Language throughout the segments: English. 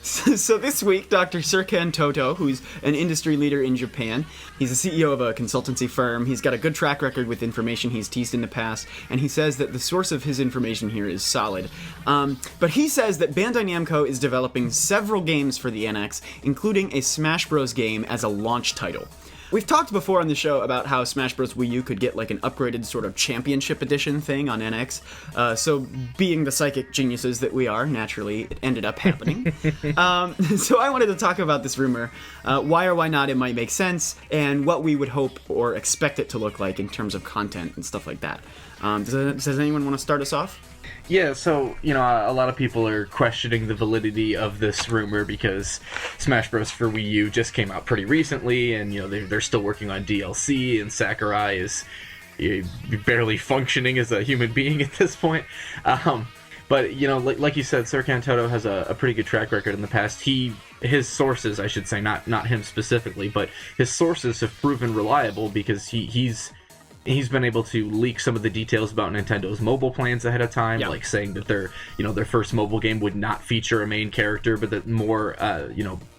So this week, Dr. Serkan Toto, who's an industry leader in Japan, he's the CEO of a consultancy firm. He's got a good track record with information he's teased in the past, and he says that the source of his information here is solid. But he says that Bandai Namco is developing several games for the NX, including a Smash Bros. Game as a launch title. We've talked before on the show about how Smash Bros. Wii U could get like an upgraded sort of championship edition thing on NX. So being the psychic geniuses that we are, naturally, it ended up happening. So I wanted to talk about this rumor, why or why not it might make sense, and what we would hope or expect it to look like in terms of content and stuff like that. Does anyone want to start us off? Yeah, so, a lot of people are questioning the validity of this rumor because Smash Bros. For Wii U just came out pretty recently, and, they're still working on DLC, and Sakurai is barely functioning as a human being at this point. But, like you said, Serkan Toto has a pretty good track record in the past. His sources, I should say, not him specifically, but his sources have proven reliable because he's been able to leak some of the details about Nintendo's mobile plans ahead of time, like saying that their first mobile game would not feature a main character, but that more,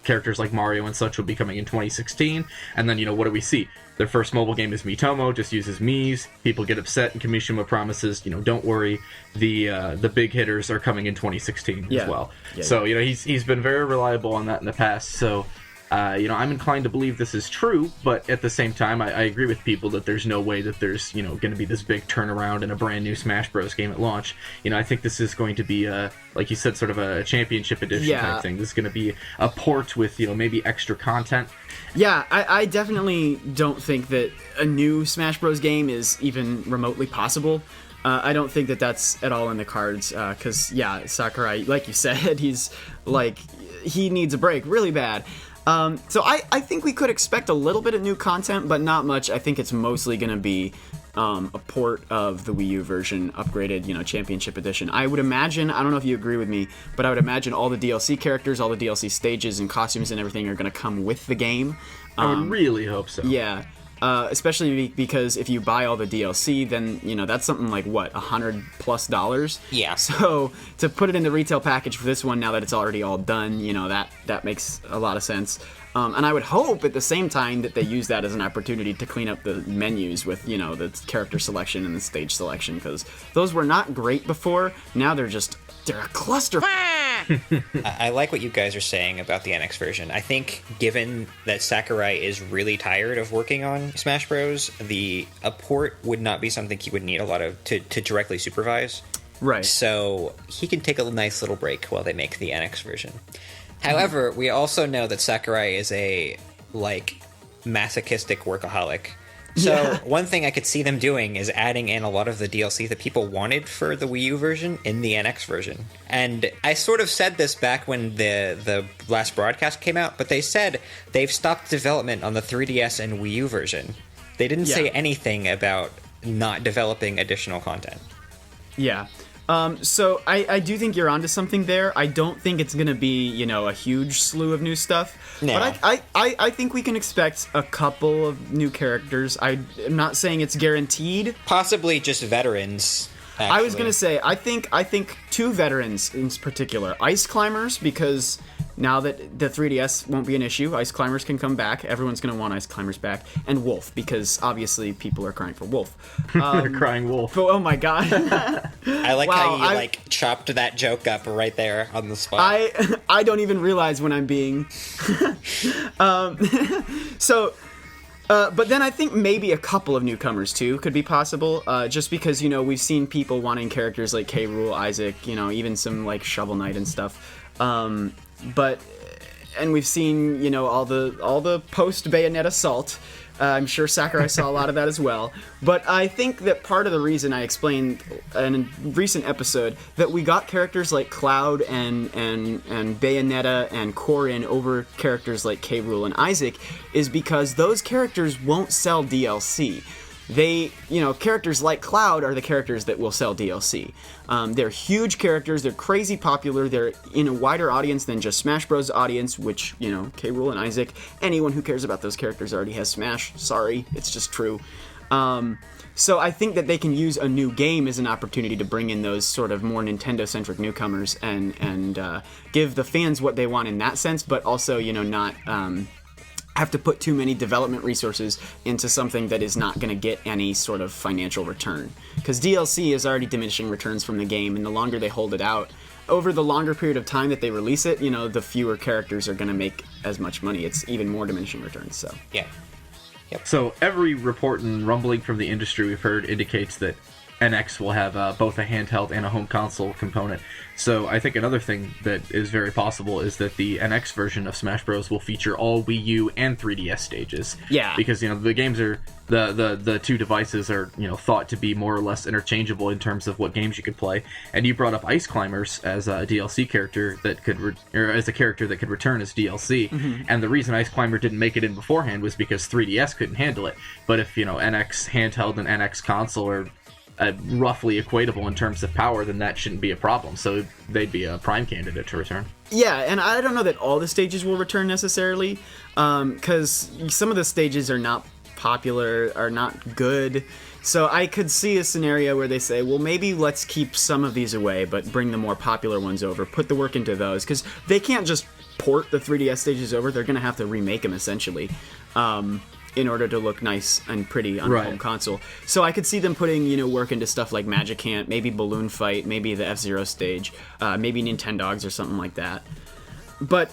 characters like Mario and such would be coming in 2016. And then, what do we see? Their first mobile game is Miitomo, just uses Miis. People get upset, and Kimishima promises, don't worry, the big hitters are coming in 2016 as well. So, he's been very reliable on that in the past, so... I'm inclined to believe this is true, but at the same time, I agree with people that there's no way that there's, going to be this big turnaround in a brand new Smash Bros. Game at launch. I think this is going to be, like you said, sort of a championship edition type thing. This is going to be a port with, maybe extra content. Yeah, I definitely don't think that a new Smash Bros. Game is even remotely possible. I don't think that that's at all in the cards, because, Sakurai, like you said, he needs a break really bad. So I think we could expect a little bit of new content, but not much. I think it's mostly going to be a port of the Wii U version, upgraded, Championship Edition. I would imagine, I don't know if you agree with me, but I would imagine all the DLC characters, all the DLC stages and costumes and everything are going to come with the game. I would really hope so. Yeah. Especially because if you buy all the DLC, then, that's something like, what, $100+? Yeah. So, to put it in the retail package for this one, now that it's already all done, that makes a lot of sense. And I would hope, at the same time, that they use that as an opportunity to clean up the menus with, the character selection and the stage selection, because those were not great before. Now they're a cluster. I like what you guys are saying about the NX version. I think, given that Sakurai is really tired of working on Smash Bros., a port would not be something he would need a lot of to directly supervise. Right. So he can take a nice little break while they make the NX version. However, we also know that Sakurai is a, masochistic workaholic. So one thing I could see them doing is adding in a lot of the DLC that people wanted for the Wii U version in the NX version. And I sort of said this back when the last broadcast came out, but they said they've stopped development on the 3DS and Wii U version. They didn't say anything about not developing additional content. Yeah. So I do think you're onto something there. I don't think it's going to be, a huge slew of new stuff. No. But I think we can expect a couple of new characters. I'm not saying it's guaranteed. Possibly just veterans. Actually. I was going to say, I think two veterans in particular. Ice Climbers, because now that the 3DS won't be an issue, Ice Climbers can come back. Everyone's going to want Ice Climbers back. And Wolf, because obviously people are crying for Wolf. They're crying Wolf. But, oh my god. I like how you chopped that joke up right there on the spot. I don't even realize when I'm being... but then I think maybe a couple of newcomers, too, could be possible, just because, we've seen people wanting characters like K. Rool, Isaac, even some, Shovel Knight and stuff. And we've seen, all the post-Bayonetta assault. I'm sure Sakurai saw a lot of that as well. But I think that part of the reason I explained in a recent episode that we got characters like Cloud and Bayonetta and Corrin over characters like K. Rool and Isaac is because those characters won't sell DLC. They, characters like Cloud are the characters that will sell DLC. They're huge characters, they're crazy popular, they're in a wider audience than just Smash Bros. Audience, which, K. Rool and Isaac, anyone who cares about those characters already has Smash. Sorry, it's just true. So I think that they can use a new game as an opportunity to bring in those sort of more Nintendo-centric newcomers and give the fans what they want in that sense, but also, not have to put too many development resources into something that is not going to get any sort of financial return. Because DLC is already diminishing returns from the game, and the longer they hold it out, over the longer period of time that they release it, the fewer characters are going to make as much money. It's even more diminishing returns, so... Yeah. Yep. So every report and rumbling from the industry we've heard indicates that NX will have both a handheld and a home console component. So I think another thing that is very possible is that the NX version of Smash Bros. Will feature all Wii U and 3DS stages. Yeah. Because, the games are... The two devices are, thought to be more or less interchangeable in terms of what games you could play. And you brought up Ice Climbers as a DLC character that could... or as a character that could return as DLC. Mm-hmm. And the reason Ice Climber didn't make it in beforehand was because 3DS couldn't handle it. But if, NX handheld and NX console are... roughly equatable in terms of power, then that shouldn't be a problem. So they'd be a prime candidate to return. Yeah, and I don't know that all the stages will return necessarily, because some of the stages are not popular, are not good. So I could see a scenario where they say, well, maybe let's keep some of these away, but bring the more popular ones over, put the work into those, because they can't just port the 3DS stages over. They're going to have to remake them, essentially. In order to look nice and pretty on home console. So I could see them putting, work into stuff like Magic Hand, maybe Balloon Fight, maybe the F-Zero stage, maybe Nintendogs or something like that. But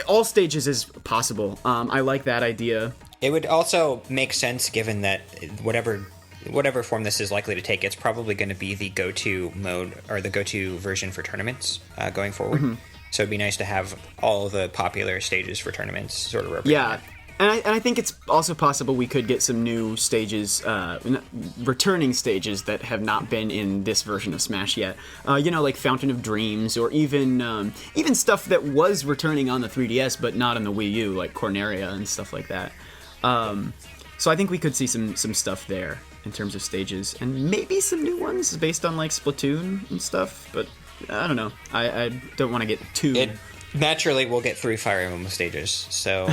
all stages is possible. I like that idea. It would also make sense given that whatever form this is likely to take, it's probably going to be the go-to mode or the go-to version for tournaments going forward. Mm-hmm. So it'd be nice to have all the popular stages for tournaments sort of represented. Yeah. And I think it's also possible we could get some new stages, returning stages that have not been in this version of Smash yet. Like Fountain of Dreams, or even stuff that was returning on the 3DS but not on the Wii U, like Corneria and stuff like that. So I think we could see some stuff there in terms of stages, and maybe some new ones based on like Splatoon and stuff. But I don't know. I don't want to get too. It naturally will get 3 Fire Emblem stages, so.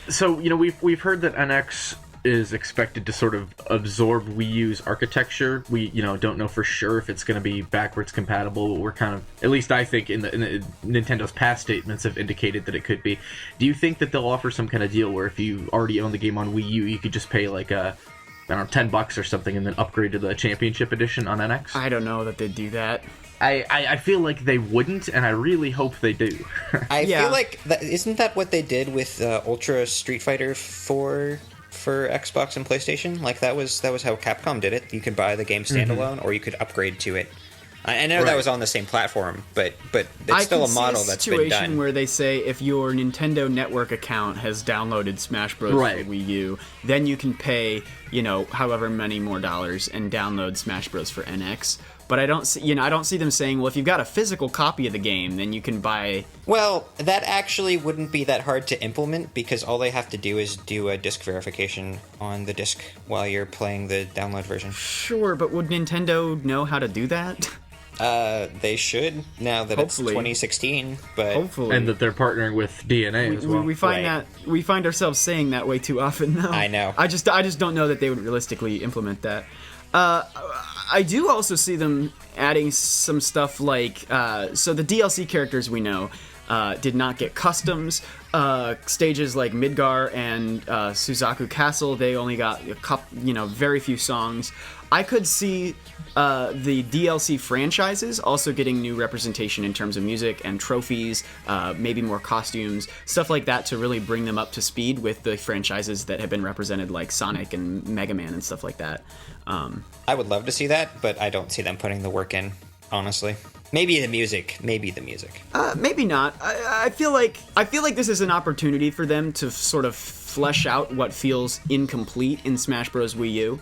So, we've heard that NX is expected to sort of absorb Wii U's architecture. We, don't know for sure if it's going to be backwards compatible, but we're kind of, at least I think in the Nintendo's past statements have indicated that it could be. Do you think that they'll offer some kind of deal where if you already own the game on Wii U, you could just pay like $10 or something and then upgrade to the Championship Edition on NX? I don't know that they'd do that. I feel like they wouldn't, and I really hope they do. I feel like isn't that what they did with Ultra Street Fighter 4 for Xbox and PlayStation? Like that was how Capcom did it. You could buy the game standalone, or you could upgrade to it. I know that was on the same platform, but it's still a model that's been done. I can see a situation where they say if your Nintendo Network account has downloaded Smash Bros. For Wii U, then you can pay, however many more dollars and download Smash Bros. For NX. But I don't see them saying, well, if you've got a physical copy of the game, then you can buy... Well, that actually wouldn't be that hard to implement, because all they have to do is do a disc verification on the disc while you're playing the download version. Sure, but would Nintendo know how to do that? They should, now that Hopefully. It's 2016, but... Hopefully. And that they're partnering with DNA as well. We find ourselves saying that way too often, though. I know. I just don't know that they would realistically implement that. I do also see them adding some stuff like, so the DLC characters we know did not get customs. Stages like Midgar and Suzaku Castle, they only got a couple, very few songs. I could see the DLC franchises also getting new representation in terms of music and trophies, maybe more costumes, stuff like that to really bring them up to speed with the franchises that have been represented, like Sonic and Mega Man and stuff like that. I would love to see that, but I don't see them putting the work in, honestly. Maybe the music. Maybe not. I feel like this is an opportunity for them to sort of flesh out what feels incomplete in Smash Bros. Wii U.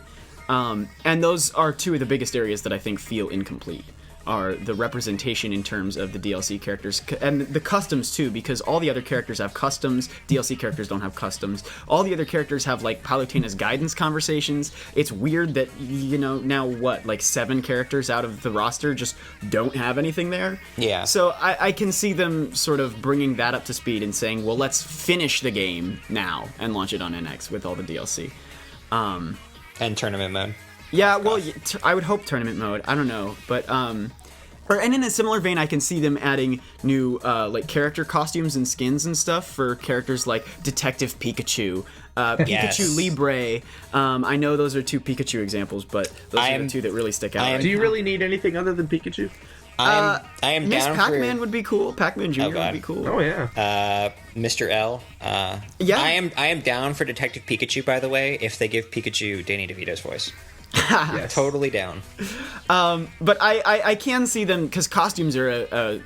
And those are two of the biggest areas that I think feel incomplete, are the representation in terms of the DLC characters and the customs too, because all the other characters have customs, DLC characters don't have customs. All the other characters have like Palutena's guidance conversations. It's weird that, now like 7 characters out of the roster just don't have anything there. Yeah. So I can see them sort of bringing that up to speed and saying, well, let's finish the game now and launch it on NX with all the DLC. And tournament mode. Yeah, well, I would hope tournament mode. I don't know, but and in a similar vein, I can see them adding new like character costumes and skins and stuff for characters like Detective Pikachu, Pikachu Libre. I know those are two Pikachu examples, but those are the two that really stick out. Do you really need anything other than Pikachu? I am Miss down Pac-Man for... would be cool. Pac-Man Jr. would be cool. Oh yeah. Mr. L. Yeah. I am down for Detective Pikachu, by the way, if they give Pikachu Danny DeVito's voice. Yes. Totally down. But I can see them, because costumes are an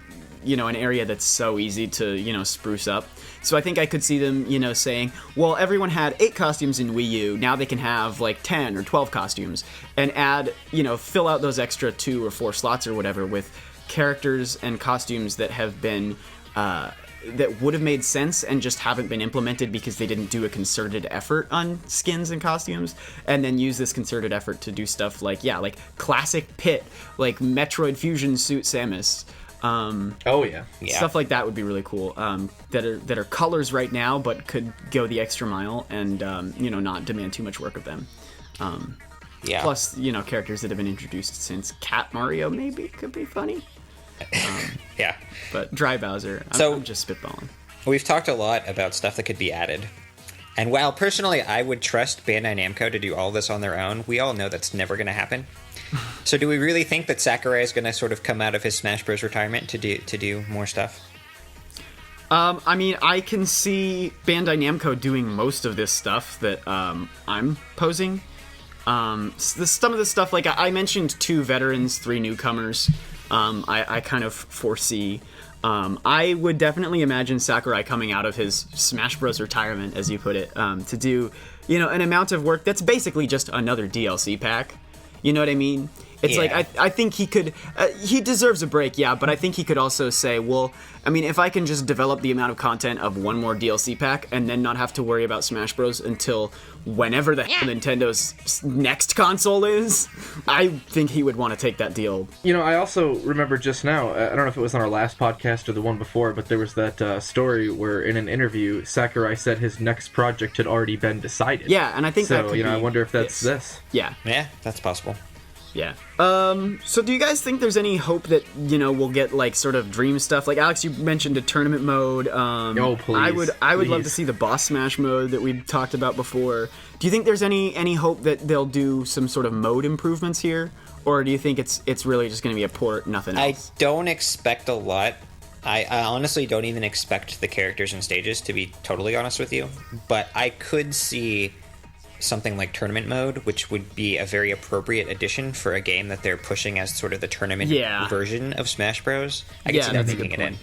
area that's so easy to spruce up. So I think I could see them saying, well, everyone had 8 costumes in Wii U, now they can have like 10 or 12 costumes, and add fill out those extra 2 or 4 slots or whatever with characters and costumes that have been that would have made sense and just haven't been implemented because they didn't do a concerted effort on skins and costumes, and then use this concerted effort to do stuff like classic Pit, like Metroid Fusion suit Samus. Stuff like that would be really cool. That are colors right now, but could go the extra mile and not demand too much work of them. Plus, characters that have been introduced since Cat Mario maybe could be funny. Yeah. But Dry Bowser, I'm just spitballing. We've talked a lot about stuff that could be added. And while personally I would trust Bandai Namco to do all this on their own, we all know that's never going to happen. So do we really think that Sakurai is going to sort of come out of his Smash Bros. Retirement to do more stuff? I mean, I can see Bandai Namco doing most of this stuff that I'm posing. Some of the stuff, like I mentioned 2 veterans, 3 newcomers. I kind of foresee. I would definitely imagine Sakurai coming out of his Smash Bros. Retirement, as you put it, to do, an amount of work that's basically just another DLC pack. You know what I mean? It's like, I think he could, he deserves a break, yeah, but I think he could also say, well, I mean, if I can just develop the amount of content of one more DLC pack and then not have to worry about Smash Bros. Until whenever the hell Nintendo's next console is, I think he would want to take that deal. I also remember just now, I don't know if it was on our last podcast or the one before, but there was that story where in an interview, Sakurai said his next project had already been decided. Yeah, and I think that could be I wonder if that's this. Yeah. Yeah, that's possible. Yeah. So do you guys think there's any hope that, we'll get like sort of dream stuff? Like Alex, you mentioned a tournament mode. Please. I would love to see the boss smash mode that we talked about before. Do you think there's any hope that they'll do some sort of mode improvements here? Or do you think it's really just going to be a port, nothing else? I don't expect a lot. I honestly don't even expect the characters and stages, to be totally honest with you. But I could see something like tournament mode, which would be a very appropriate addition for a game that they're pushing as sort of the tournament version of Smash Bros. I can see them making it in.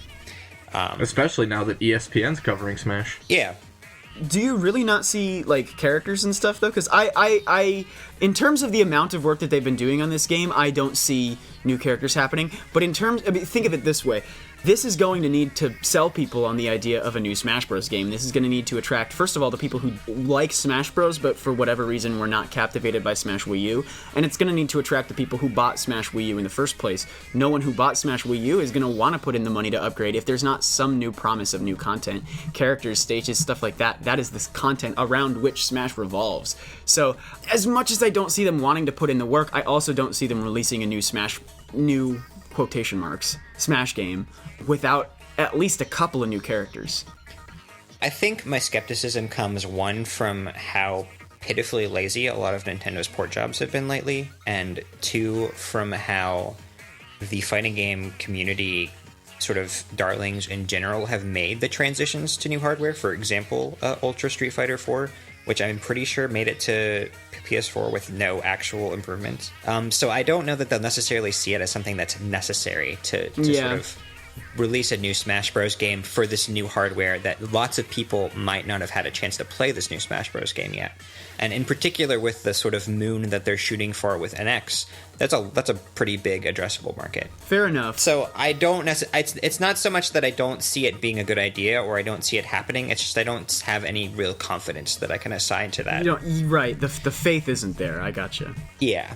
Especially now that ESPN's covering Smash. Yeah. Do you really not see like characters and stuff though? Because I, in terms of the amount of work that they've been doing on this game, I don't see new characters happening. But think of it this way. This is going to need to sell people on the idea of a new Smash Bros. Game. This is going to need to attract, first of all, the people who like Smash Bros. But for whatever reason were not captivated by Smash Wii U. And it's going to need to attract the people who bought Smash Wii U in the first place. No one who bought Smash Wii U is going to want to put in the money to upgrade if there's not some new promise of new content. Characters, stages, stuff like that. That is this content around which Smash revolves. So, as much as I don't see them wanting to put in the work, I also don't see them releasing a new quotation marks, Smash game without at least a couple of new characters. I think my skepticism comes, one, from how pitifully lazy a lot of Nintendo's port jobs have been lately, and 2, from how the fighting game community sort of darlings in general have made the transitions to new hardware. For example, Ultra Street Fighter 4, which I'm pretty sure made it to PS4 with no actual improvements. So I don't know that they'll necessarily see it as something that's necessary to sort of release a new Smash Bros. Game for this new hardware that lots of people might not have had a chance to play this new Smash Bros. Game yet. And in particular with the sort of moon that they're shooting for with NX, that's a pretty big addressable market. Fair enough. So I don't it's not so much that I don't see it being a good idea or I don't see it happening, it's just I don't have any real confidence that I can assign to that. Right, the faith isn't there, I gotcha. Yeah.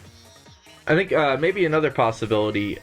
I think maybe another possibility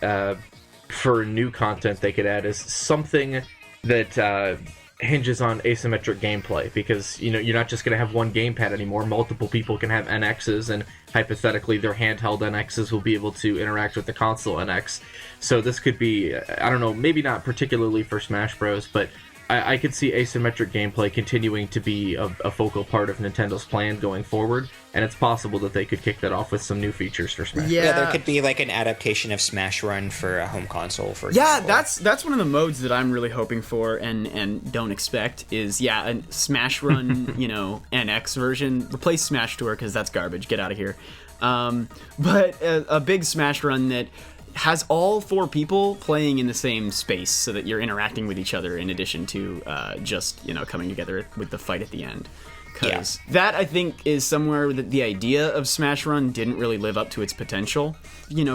for new content they could add is something that hinges on asymmetric gameplay, because you're not just going to have one gamepad anymore. Multiple people can have NXs, and hypothetically their handheld NXs will be able to interact with the console NX. So this could be, I don't know, maybe not particularly for Smash Bros, but I could see asymmetric gameplay continuing to be a focal part of Nintendo's plan going forward, and it's possible that they could kick that off with some new features for Smash. Yeah, there could be like an adaptation of Smash Run for a home console, for yeah, example. that's one of the modes that I'm really hoping for and don't expect is a Smash Run, NX version. Replace Smash Tour because that's garbage. Get out of here. But a big Smash Run that has all 4 people playing in the same space so that you're interacting with each other in addition to just coming together with the fight at the end. Because that, I think, is somewhere that the idea of Smash Run didn't really live up to its potential.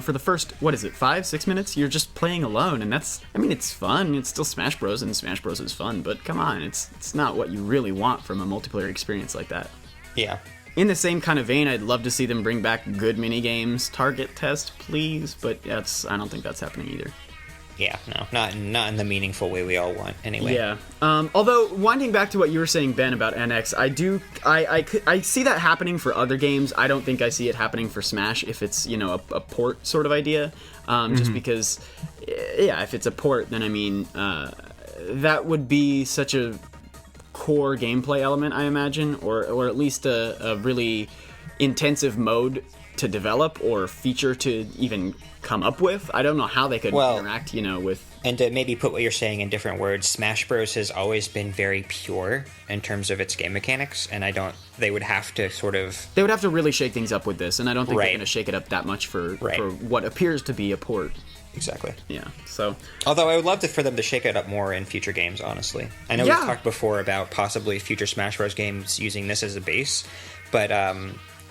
For the first, 5-6 minutes, you're just playing alone, and it's fun. It's still Smash Bros, and Smash Bros is fun, but come on, it's not what you really want from a multiplayer experience like that. Yeah. In the same kind of vein, I'd love to see them bring back good minigames. Target test, please, but I don't think that's happening either. Yeah, no, not in the meaningful way we all want, anyway. Yeah. Although, winding back to what you were saying, Ben, about NX, I see that happening for other games. I don't think I see it happening for Smash if it's, a port sort of idea. Just because, if it's a port, then, that would be such a core gameplay element, I imagine, or at least a really intensive mode to develop or feature to even come up with. I don't know how they could interact, with... And to maybe put what you're saying in different words, Smash Bros. Has always been very pure in terms of its game mechanics, and they would have to sort of... They would have to really shake things up with this, and I don't think they're going to shake it up that much for what appears to be a port. Exactly. Yeah, so... Although I would love for them to shake it up more in future games, honestly. I know we've talked before about possibly future Smash Bros. Games using this as a base, but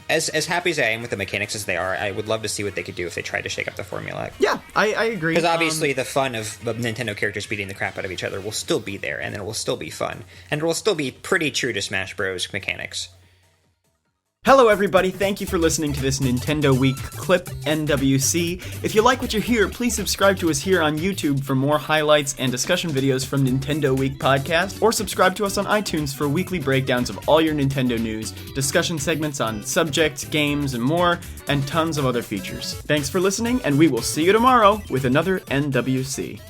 as happy as I am with the mechanics as they are, I would love to see what they could do if they tried to shake up the formula. Yeah, I agree. Because obviously the fun of Nintendo characters beating the crap out of each other will still be there, and it will still be fun. And it will still be pretty true to Smash Bros. Mechanics. Hello everybody, thank you for listening to this Nintendo Week Clip NWC. If you like what you hear, please subscribe to us here on YouTube for more highlights and discussion videos from Nintendo Week Podcast, or subscribe to us on iTunes for weekly breakdowns of all your Nintendo news, discussion segments on subjects, games, and more, and tons of other features. Thanks for listening, and we will see you tomorrow with another NWC.